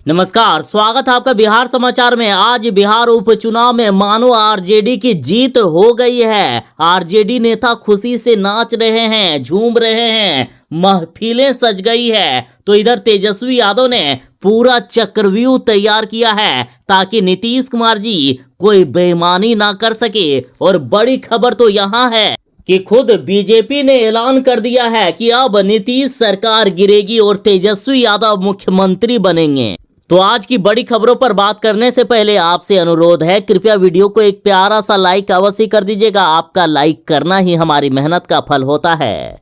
नमस्कार, स्वागत है आपका बिहार समाचार में। आज बिहार उपचुनाव में मानो आरजेडी की जीत हो गई है। आरजेडी नेता खुशी से नाच रहे हैं, झूम रहे हैं, महफिलें सज गई है। तो इधर तेजस्वी यादव ने पूरा चक्रव्यूह तैयार किया है ताकि नीतीश कुमार जी कोई बेईमानी ना कर सके। और बड़ी खबर तो यहाँ है कि खुद बीजेपी ने ऐलान कर दिया है कि अब नीतीश सरकार गिरेगी और तेजस्वी यादव मुख्यमंत्री बनेंगे। तो आज की बड़ी खबरों पर बात करने से पहले आपसे अनुरोध है, कृपया वीडियो को एक प्यारा सा लाइक अवश्य कर दीजिएगा। आपका लाइक करना ही हमारी मेहनत का फल होता है।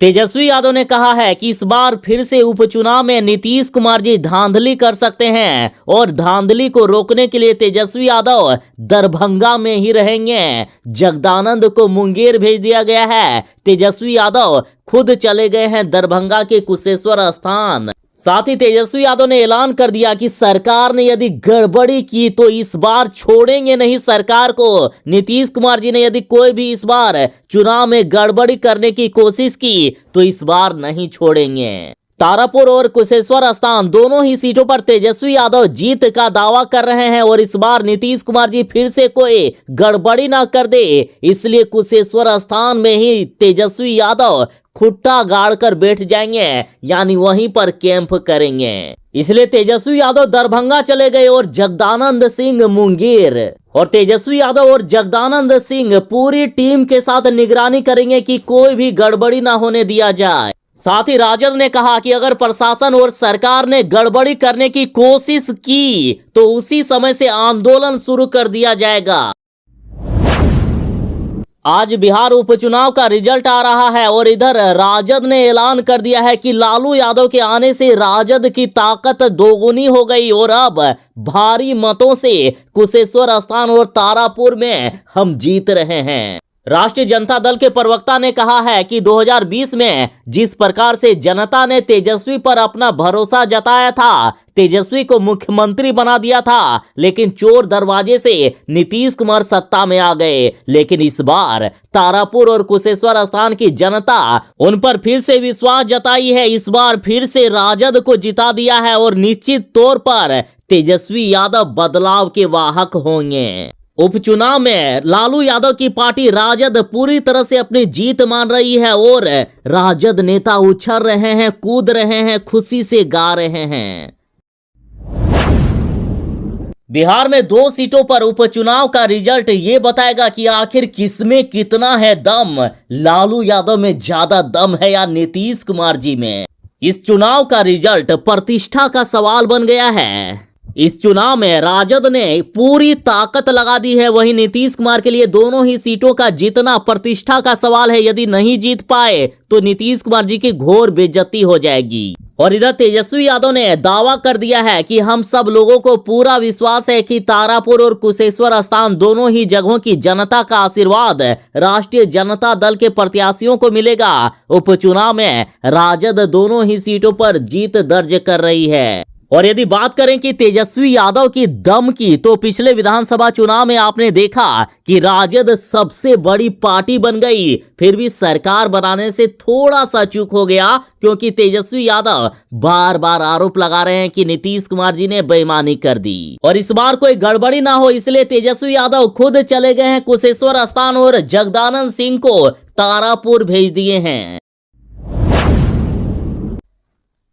तेजस्वी यादव ने कहा है कि इस बार फिर से उपचुनाव में नीतीश कुमार जी धांधली कर सकते हैं और धांधली को रोकने के लिए तेजस्वी यादव दरभंगा में ही रहेंगे। जगदानंद को मुंगेर भेज दिया गया है। तेजस्वी यादव खुद चले गए हैं दरभंगा के कुशेश्वर स्थान। साथ ही तेजस्वी यादव ने ऐलान कर दिया कि सरकार ने यदि गड़बड़ी की तो इस बार छोड़ेंगे नहीं सरकार को। नीतीश कुमार जी ने यदि कोई भी इस बार चुनाव में गड़बड़ी करने की कोशिश की तो इस बार नहीं छोड़ेंगे। तारापुर और कुशेश्वर स्थान दोनों ही सीटों पर तेजस्वी यादव जीत का दावा कर रहे हैं और इस बार नीतीश कुमार जी फिर से कोई गड़बड़ी ना कर दे, इसलिए कुशेश्वर स्थान में ही तेजस्वी यादव खुट्टा गाड़ कर बैठ जाएंगे, यानी वहीं पर कैंप करेंगे। इसलिए तेजस्वी यादव दरभंगा चले गए और जगदानंद सिंह मुंगेर। और तेजस्वी यादव और जगदानंद सिंह पूरी टीम के साथ निगरानी करेंगे कि कोई भी गड़बड़ी ना होने दिया जाए। साथ ही राजद ने कहा कि अगर प्रशासन और सरकार ने गड़बड़ी करने की कोशिश की तो उसी समय से आंदोलन शुरू कर दिया जाएगा। आज बिहार उपचुनाव का रिजल्ट आ रहा है और इधर राजद ने ऐलान कर दिया है कि लालू यादव के आने से राजद की ताकत दोगुनी हो गई और अब भारी मतों से कुशेश्वर स्थान और तारापुर में हम जीत रहे हैं। राष्ट्रीय जनता दल के प्रवक्ता ने कहा है कि 2020 में जिस प्रकार से जनता ने तेजस्वी पर अपना भरोसा जताया था, तेजस्वी को मुख्यमंत्री बना दिया था, लेकिन चोर दरवाजे से नीतीश कुमार सत्ता में आ गए। लेकिन इस बार तारापुर और कुशेश्वर स्थान की जनता उन पर फिर से विश्वास जताई है। इस बार फिर से राजद को जिता दिया है और निश्चित तौर पर तेजस्वी यादव बदलाव के वाहक होंगे। उपचुनाव में लालू यादव की पार्टी राजद पूरी तरह से अपनी जीत मान रही है और राजद नेता उछल रहे हैं, कूद रहे हैं, खुशी से गा रहे हैं। बिहार में 2 सीटों पर उपचुनाव का रिजल्ट ये बताएगा कि आखिर किसमें कितना है दम। लालू यादव में ज्यादा दम है या नीतीश कुमार जी में। इस चुनाव का रिजल्ट प्रतिष्ठा का सवाल बन गया है। इस चुनाव में राजद ने पूरी ताकत लगा दी है, वहीं नीतीश कुमार के लिए दोनों ही सीटों का जीतना प्रतिष्ठा का सवाल है। यदि नहीं जीत पाए तो नीतीश कुमार जी की घोर बेइज्जती हो जाएगी। और इधर तेजस्वी यादव ने दावा कर दिया है कि हम सब लोगों को पूरा विश्वास है कि तारापुर और कुशेश्वर स्थान दोनों ही जगहों की जनता का आशीर्वाद राष्ट्रीय जनता दल के प्रत्याशियों को मिलेगा। उपचुनाव में राजद दोनों ही सीटों पर जीत दर्ज कर रही है। और यदि बात करें कि तेजस्वी यादव की दम की, तो पिछले विधानसभा चुनाव में आपने देखा कि राजद सबसे बड़ी पार्टी बन गई, फिर भी सरकार बनाने से थोड़ा सा चूक हो गया, क्योंकि तेजस्वी यादव बार बार आरोप लगा रहे हैं कि नीतीश कुमार जी ने बेईमानी कर दी। और इस बार कोई गड़बड़ी ना हो, इसलिए तेजस्वी यादव खुद चले गए हैं कुशेश्वर स्थान और जगदानंद सिंह को तारापुर भेज दिए हैं।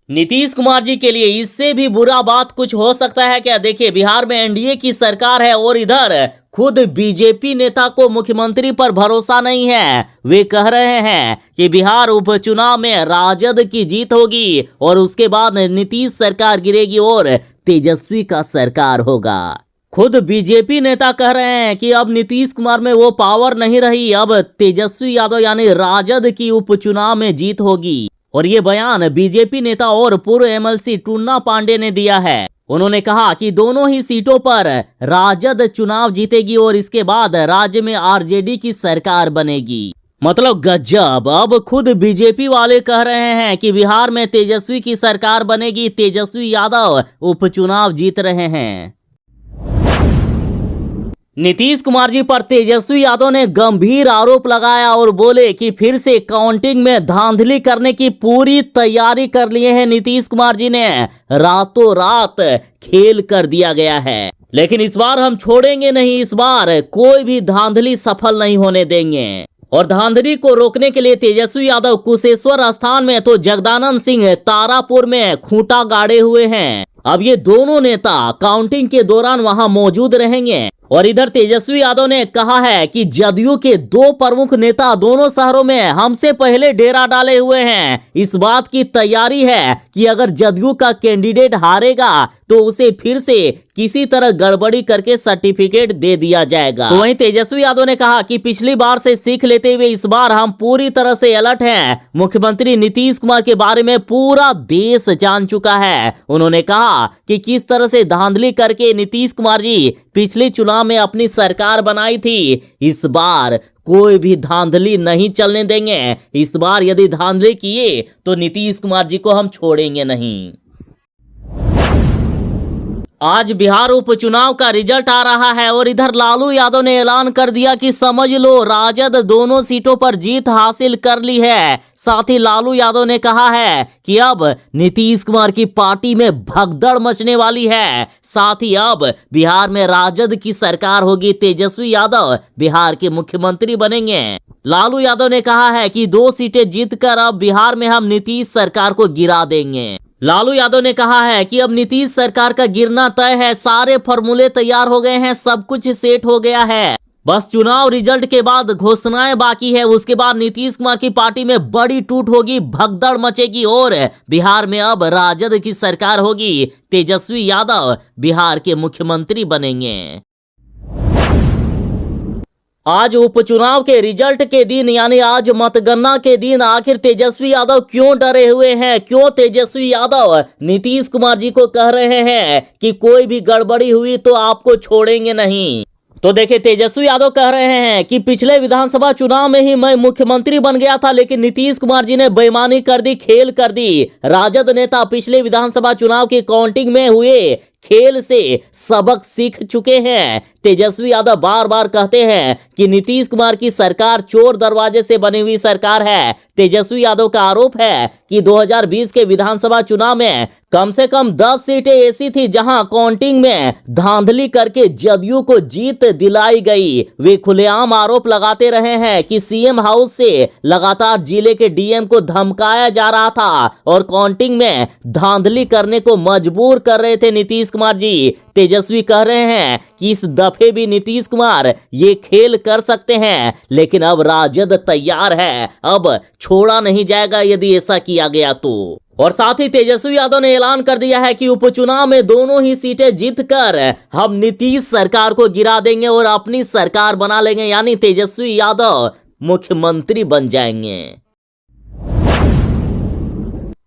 नीतीश कुमार जी के लिए इससे भी बुरा बात कुछ हो सकता है क्या? देखिए, बिहार में एनडीए की सरकार है और इधर खुद बीजेपी नेता को मुख्यमंत्री पर भरोसा नहीं है। वे कह रहे हैं कि बिहार उपचुनाव में राजद की जीत होगी और उसके बाद नीतीश सरकार गिरेगी और तेजस्वी का सरकार होगा। खुद बीजेपी नेता कह रहे हैं कि अब नीतीश कुमार में वो पावर नहीं रही, अब तेजस्वी यादव यानी राजद की उपचुनाव में जीत होगी। और ये बयान बीजेपी नेता और पूर्व एमएलसी टुन्ना पांडे ने दिया है। उन्होंने कहा कि दोनों ही सीटों पर राजद चुनाव जीतेगी और इसके बाद राज्य में आरजेडी की सरकार बनेगी। मतलब गजब। अब खुद बीजेपी वाले कह रहे हैं कि बिहार में तेजस्वी की सरकार बनेगी, तेजस्वी यादव उपचुनाव जीत रहे हैं। नीतीश कुमार जी पर तेजस्वी यादव ने गंभीर आरोप लगाया और बोले कि फिर से काउंटिंग में धांधली करने की पूरी तैयारी कर लिए हैं नीतीश कुमार जी ने, रातों रात खेल कर दिया गया है। लेकिन इस बार हम छोड़ेंगे नहीं, इस बार कोई भी धांधली सफल नहीं होने देंगे। और धांधली को रोकने के लिए तेजस्वी यादव कुशेश्वर स्थान में तो जगदानंद सिंह तारापुर में खूंटा गाड़े हुए हैं। अब ये दोनों नेता काउंटिंग के दौरान वहां मौजूद रहेंगे। और इधर तेजस्वी यादव ने कहा है कि जदयू के दो प्रमुख नेता दोनों शहरों में हमसे पहले डेरा डाले हुए हैं। इस बात की तैयारी है कि अगर जदयू का कैंडिडेट हारेगा तो उसे फिर से किसी तरह गड़बड़ी करके सर्टिफिकेट दे दिया जाएगा। तो वहीं तेजस्वी यादव ने कहा कि पिछली बार से सीख लेते हुए इस बार हम पूरी तरह से अलर्ट हैं। मुख्यमंत्री नीतीश कुमार के बारे में पूरा देश जान चुका है। उन्होंने कहा कि किस तरह से धांधली करके नीतीश कुमार जी पिछले चुनाव में अपनी सरकार बनाई थी। इस बार कोई भी धांधली नहीं चलने देंगे। इस बार यदि धांधली किए तो नीतीश कुमार जी को हम छोड़ेंगे नहीं। आज बिहार उपचुनाव का रिजल्ट आ रहा है और इधर लालू यादव ने ऐलान कर दिया कि समझ लो राजद दोनों सीटों पर जीत हासिल कर ली है। साथ ही लालू यादव ने कहा है कि अब नीतीश कुमार की पार्टी में भगदड़ मचने वाली है। साथ ही अब बिहार में राजद की सरकार होगी, तेजस्वी यादव बिहार के मुख्यमंत्री बनेंगे। लालू यादव ने कहा है कि 2 सीटें जीतकर अब बिहार में हम नीतीश सरकार को गिरा देंगे। लालू यादव ने कहा है कि अब नीतीश सरकार का गिरना तय है, सारे फॉर्मूले तैयार हो गए हैं, सब कुछ सेट हो गया है, बस चुनाव रिजल्ट के बाद घोषणाएं बाकी है। उसके बाद नीतीश कुमार की पार्टी में बड़ी टूट होगी, भगदड़ मचेगी और बिहार में अब राजद की सरकार होगी। तेजस्वी यादव बिहार के मुख्यमंत्री बनेंगे। आज उपचुनाव के रिजल्ट के दिन यानी आज मतगणना के दिन आखिर तेजस्वी यादव क्यों डरे हुए हैं? क्यों तेजस्वी यादव नीतीश कुमार जी को कह रहे हैं कि कोई भी गड़बड़ी हुई तो आपको छोड़ेंगे नहीं? तो देखिए, तेजस्वी यादव कह रहे हैं कि पिछले विधानसभा चुनाव में ही मैं मुख्यमंत्री बन गया था, लेकिन नीतीश कुमार जी ने बेईमानी कर दी, खेल कर दी। राजद नेता पिछले विधानसभा चुनाव की काउंटिंग में हुए खेल से सबक सीख चुके हैं। तेजस्वी यादव बार बार कहते हैं कि नीतीश कुमार की सरकार चोर दरवाजे से बनी हुई सरकार है। तेजस्वी यादव का आरोप है कि 2020 के विधानसभा चुनाव में कम से कम 10 सीटें ऐसी थी जहां काउंटिंग में धांधली करके जदयू को जीत दिलाई गई। वे खुलेआम आरोप लगाते रहे हैं कि सीएम हाउस से लगातार जिले के डीएम को धमकाया जा रहा था और काउंटिंग में धांधली करने को मजबूर कर रहे थे नीतीश कुमार जी। तेजस्वी कह रहे हैं कि इस दफे भी नीतीश कुमार ये खेल कर सकते हैं, लेकिन अब राजद तैयार है, अब छोड़ा नहीं जाएगा यदि ऐसा किया गया तो। और साथ ही तेजस्वी यादव ने ऐलान कर दिया है कि उपचुनाव में दोनों ही सीटें जीतकर हम नीतीश सरकार को गिरा देंगे और अपनी सरकार बना लेंगे, यानी तेजस्वी यादव मुख्यमंत्री बन जाएंगे।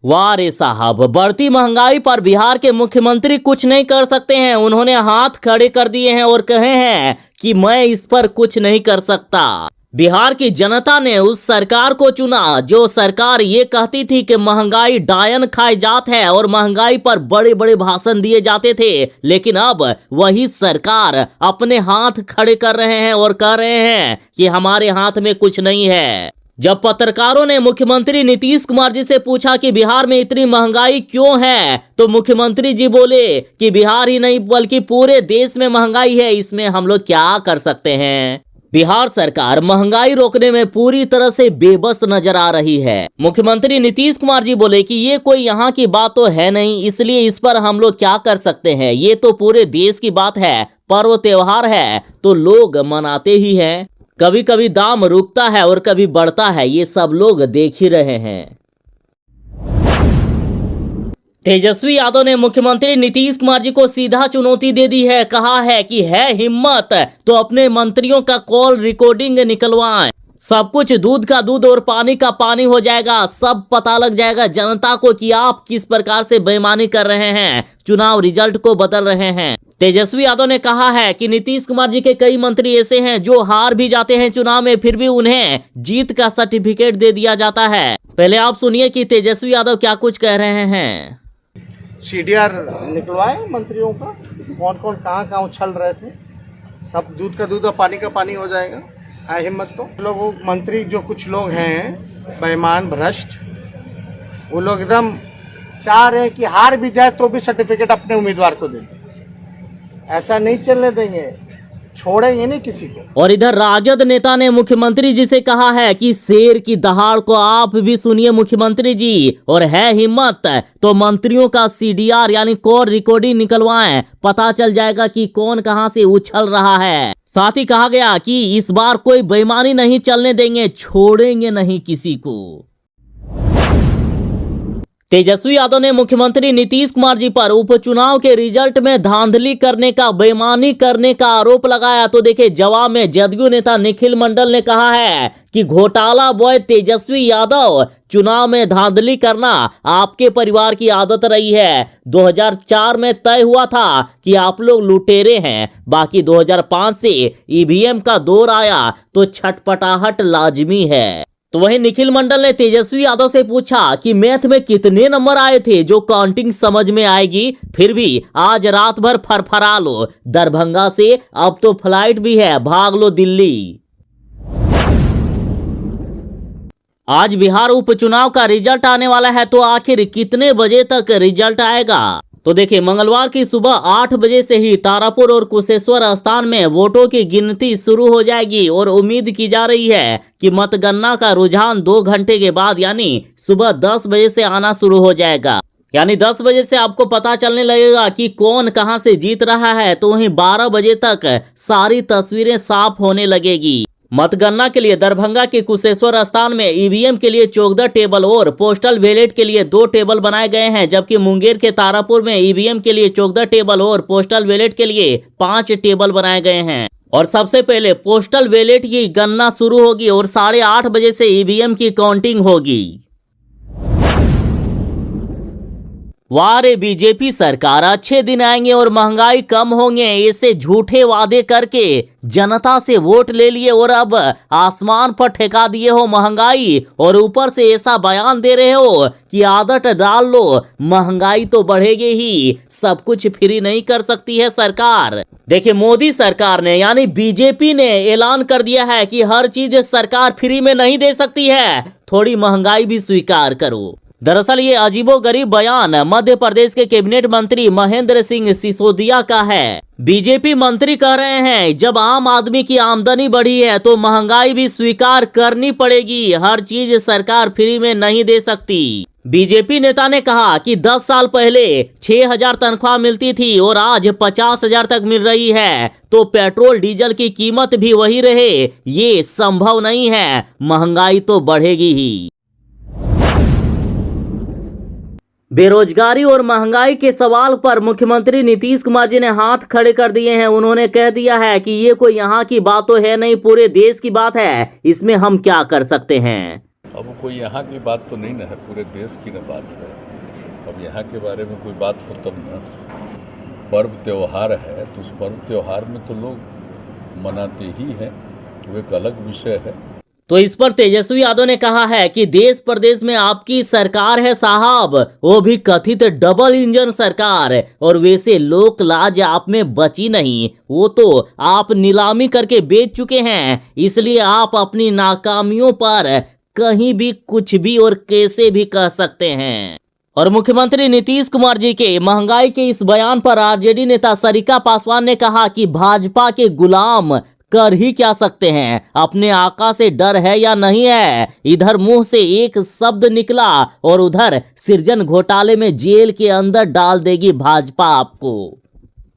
वाह रे साहब, बढ़ती महंगाई पर बिहार के मुख्यमंत्री कुछ नहीं कर सकते हैं। उन्होंने हाथ खड़े कर दिए हैं और कहे हैं कि मैं इस पर कुछ नहीं कर सकता। बिहार की जनता ने उस सरकार को चुना जो सरकार ये कहती थी कि महंगाई डायन खाई जात है और महंगाई पर बड़े बड़े भाषण दिए जाते थे, लेकिन अब वही सरकार अपने हाथ खड़े कर रहे हैं और कह रहे हैं कि हमारे हाथ में कुछ नहीं है। जब पत्रकारों ने मुख्यमंत्री नीतीश कुमार जी से पूछा कि बिहार में इतनी महंगाई क्यों है, तो मुख्यमंत्री जी बोले कि बिहार ही नहीं बल्कि पूरे देश में महंगाई है, इसमें हम लोग क्या कर सकते हैं। बिहार सरकार महंगाई रोकने में पूरी तरह से बेबस नजर आ रही है। मुख्यमंत्री नीतीश कुमार जी बोले कि ये कोई यहाँ की बात तो है नहीं, इसलिए इस पर हम लोग क्या कर सकते हैं, ये तो पूरे देश की बात है, पर्व त्योहार है तो लोग मनाते ही हैं। कभी कभी दाम रुकता है और कभी बढ़ता है, ये सब लोग देख ही रहे हैं। तेजस्वी यादव ने मुख्यमंत्री नीतीश कुमार जी को सीधा चुनौती दे दी है। कहा है कि है हिम्मत तो अपने मंत्रियों का कॉल रिकॉर्डिंग निकलवाएं, सब कुछ दूध का दूध और पानी का पानी हो जाएगा। सब पता लग जाएगा जनता को कि आप किस प्रकार से बेईमानी कर रहे हैं, चुनाव रिजल्ट को बदल रहे हैं। तेजस्वी यादव ने कहा है कि नीतीश कुमार जी के कई मंत्री ऐसे हैं जो हार भी जाते हैं चुनाव में, फिर भी उन्हें जीत का सर्टिफिकेट दे दिया जाता है। पहले आप सुनिए कि तेजस्वी यादव क्या कुछ कह रहे हैं। सीडीआर निकलवाए मंत्रियों का, कौन कौन कहाँ उछल रहे थे, सब दूध का दूध और पानी का पानी हो जाएगा। है हिम्मत तो लोगों मंत्री जो कुछ लोग हैं बेईमान भ्रष्ट, वो लोग एकदम चाह रहे हैं कि हार भी जाए तो भी सर्टिफिकेट अपने उम्मीदवार को दे दें। ऐसा नहीं चलने देंगे, छोड़ेंगे नहीं किसी को। और इधर राजद नेता ने मुख्यमंत्री जी से कहा है कि शेर की दहाड़ को आप भी सुनिए मुख्यमंत्री जी, और है हिम्मत तो मंत्रियों का सीडीआर यानी कॉल रिकॉर्डिंग निकलवाएं, पता चल जाएगा कि कौन कहां से उछल रहा है। साथ ही कहा गया कि इस बार कोई बेईमानी नहीं चलने देंगे, छोड़ेंगे नहीं किसी को। तेजस्वी यादव ने मुख्यमंत्री नीतीश कुमार जी पर उपचुनाव के रिजल्ट में धांधली करने का, बेईमानी करने का आरोप लगाया। तो देखिए जवाब में जदयू नेता निखिल मंडल ने कहा है कि घोटाला बॉय तेजस्वी यादव, चुनाव में धांधली करना आपके परिवार की आदत रही है। 2004 में तय हुआ था कि आप लोग लुटेरे हैं, बाकी 2005 से ईवीएम का दौर आया तो छटपटाहट लाजमी है। तो वहीं निखिल मंडल ने तेजस्वी यादव से पूछा कि मैथ में कितने नंबर आए थे जो काउंटिंग समझ में आएगी, फिर भी आज रात भर फरफरा लो, दरभंगा से अब तो फ्लाइट भी है, भाग लो दिल्ली। आज बिहार उपचुनाव का रिजल्ट आने वाला है, तो आखिर कितने बजे तक रिजल्ट आएगा? तो देखिए मंगलवार की सुबह 8 बजे से ही तारापुर और कुशेश्वर स्थान में वोटों की गिनती शुरू हो जाएगी और उम्मीद की जा रही है कि मतगणना का रुझान 2 घंटे के बाद यानी सुबह 10 बजे से आना शुरू हो जाएगा। यानी 10 बजे से आपको पता चलने लगेगा कि कौन कहां से जीत रहा है, तो वहीं 12 बजे तक सारी तस्वीरें साफ होने लगेगी। मतगणना के लिए दरभंगा के कुशेश्वर स्थान में ईवीएम के लिए 14 टेबल और पोस्टल बैलेट के लिए 2 टेबल बनाए गए हैं, जबकि मुंगेर के तारापुर में ईवीएम के लिए 14 टेबल और पोस्टल बैलेट के लिए 5 टेबल बनाए गए हैं। और सबसे पहले पोस्टल बैलेट की गणना शुरू होगी और 8:30 बजे से ईवीएम की काउंटिंग होगी। वाह रे बीजेपी सरकार, अच्छे दिन आएंगे और महंगाई कम होंगे, ऐसे झूठे वादे करके जनता से वोट ले लिए और अब आसमान पर ठेका दिए हो महंगाई, और ऊपर से ऐसा बयान दे रहे हो कि आदत डाल लो, महंगाई तो बढ़ेगी ही, सब कुछ फ्री नहीं कर सकती है सरकार। देखिए मोदी सरकार ने यानी बीजेपी ने ऐलान कर दिया है कि हर चीज सरकार फ्री में नहीं दे सकती है, थोड़ी महंगाई भी स्वीकार करो। दरअसल ये अजीबोगरीब बयान मध्य प्रदेश के कैबिनेट मंत्री महेंद्र सिंह सिसोदिया का है। बीजेपी मंत्री कह रहे हैं जब आम आदमी की आमदनी बढ़ी है तो महंगाई भी स्वीकार करनी पड़ेगी, हर चीज सरकार फ्री में नहीं दे सकती। बीजेपी नेता ने कहा कि 10 साल पहले 6,000 तनख्वाह मिलती थी और आज 50,000 तक मिल रही है, तो पेट्रोल डीजल की कीमत भी वही रहे, ये संभव नहीं है, महंगाई तो बढ़ेगी ही। बेरोजगारी और महंगाई के सवाल पर मुख्यमंत्री नीतीश कुमार जी ने हाथ खड़े कर दिए हैं। उन्होंने कह दिया है कि ये कोई यहाँ की बात तो है नहीं, पूरे देश की बात है, इसमें हम क्या कर सकते हैं। अब कोई यहाँ की बात तो नहीं ना है, पूरे देश की ना बात है। अब यहाँ के बारे में कोई बात हो तब ना। पर्व त्योहार है तो उस पर्व त्योहार में तो लोग मनाते ही हैं, वो एक अलग विषय है। तो इस पर तेजस्वी यादव ने कहा है कि देश प्रदेश में आपकी सरकार है साहब, वो भी कथित डबल इंजन सरकार, और वैसे लोक लाज आप में बची नहीं, वो तो आप नीलामी करके बेच चुके हैं, इसलिए आप अपनी नाकामियों पर कहीं भी कुछ भी और कैसे भी कह सकते हैं। और मुख्यमंत्री नीतीश कुमार जी के महंगाई के इस बयान पर आरजेडी नेता सरिता पासवान ने कहा कि भाजपा के गुलाम कर ही क्या सकते हैं, अपने आका से डर है या नहीं है। इधर मुंह से एक शब्द निकला और उधर सृजन घोटाले में जेल के अंदर डाल देगी भाजपा आपको।